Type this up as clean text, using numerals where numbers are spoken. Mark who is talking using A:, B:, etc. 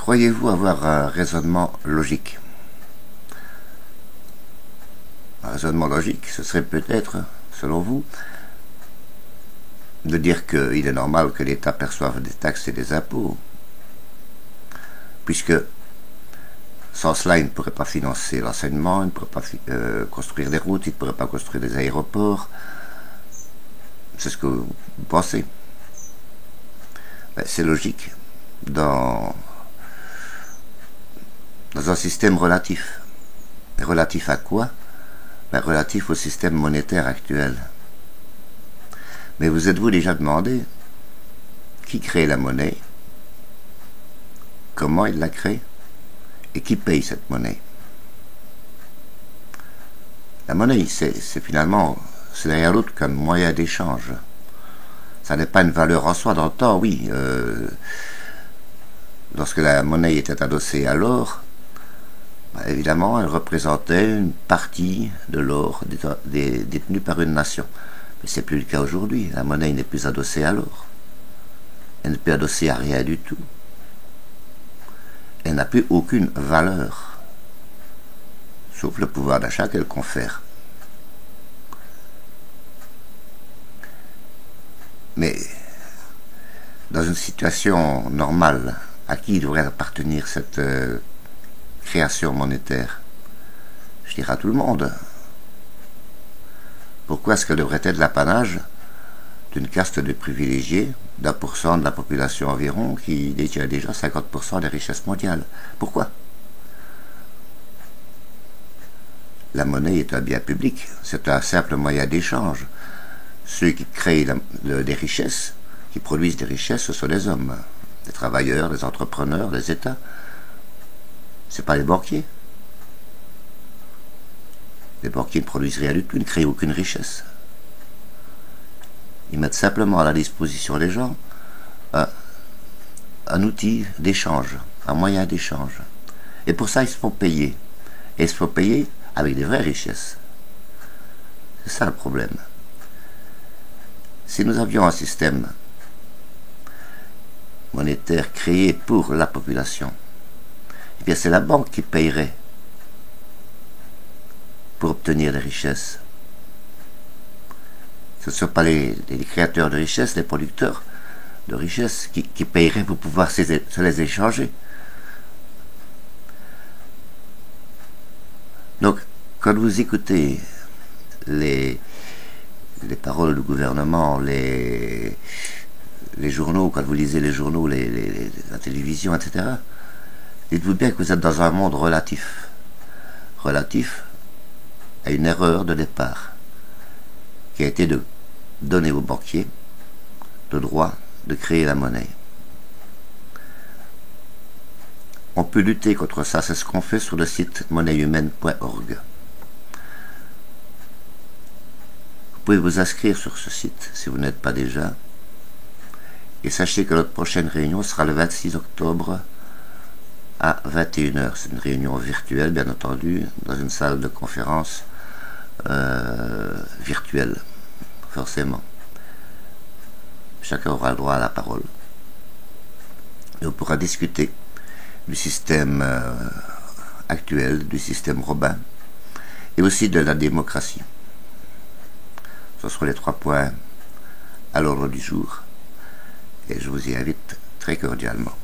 A: Croyez-vous avoir un raisonnement logique? Un raisonnement logique, ce serait peut-être, selon vous, de dire qu'il est normal que l'État perçoive des taxes et des impôts, puisque sans cela, il ne pourrait pas financer l'enseignement, il ne pourrait pas construire des routes, il ne pourrait pas construire des aéroports. C'est ce que vous pensez. C'est logique dans un système relatif. Relatif à quoi? Relatif au système monétaire actuel. Mais vous êtes-vous déjà demandé qui crée la monnaie? Comment il la crée? Et qui paye cette monnaie? La monnaie, c'est finalement, c'est derrière l'autre qu'un moyen d'échange. Ça n'est pas une valeur en soi. Dans le temps, oui. Lorsque la monnaie était adossée à l'or, évidemment, elle représentait une partie de l'or détenu par une nation. Mais c'est plus le cas aujourd'hui. La monnaie n'est plus adossée à l'or. Elle n'est plus adossée à rien du tout. Elle n'a plus aucune valeur, sauf le pouvoir d'achat qu'elle confère. Mais dans une situation normale, à qui devrait appartenir cette création monétaire? Je dirais à tout le monde. Pourquoi est-ce qu'elle devrait être l'apanage d'une caste de privilégiés, d'1% de la population environ, qui détient déjà 50% des richesses mondiales? Pourquoi? La monnaie est un bien public, c'est un simple moyen d'échange. Ceux qui créent des richesses, qui produisent des richesses, ce sont les hommes, les travailleurs, les entrepreneurs, les États. Ce n'est pas les banquiers. Les banquiers ne produisent rien du tout, ils ne créent aucune richesse. Ils mettent simplement à la disposition des gens un outil d'échange, un moyen d'échange. Et pour ça, ils se font payer. Et ils se font payer avec des vraies richesses. C'est ça le problème. Si nous avions un système monétaire créé pour la population, eh bien c'est la banque qui payerait pour obtenir des richesses. Ce ne sont pas les créateurs de richesses, les producteurs de richesses qui paieraient pour pouvoir se les échanger. Donc, quand vous écoutez les paroles du gouvernement, les journaux, quand vous lisez les journaux, la télévision, etc., dites-vous bien que vous êtes dans un monde relatif. Relatif à une erreur de départ, qui a été de donner aux banquiers le droit de créer la monnaie. On peut lutter contre ça, c'est ce qu'on fait sur le site monnaihumaine.org. Vous pouvez vous inscrire sur ce site si vous n'êtes pas déjà. Et sachez que notre prochaine réunion sera le 26 octobre à 21h. C'est une réunion virtuelle, bien entendu, dans une salle de conférence virtuelle, forcément. Chacun aura le droit à la parole. Et on pourra discuter du système actuel, du système Robin, et aussi de la démocratie. Ce seront les 3 points à l'ordre du jour, et je vous y invite très cordialement.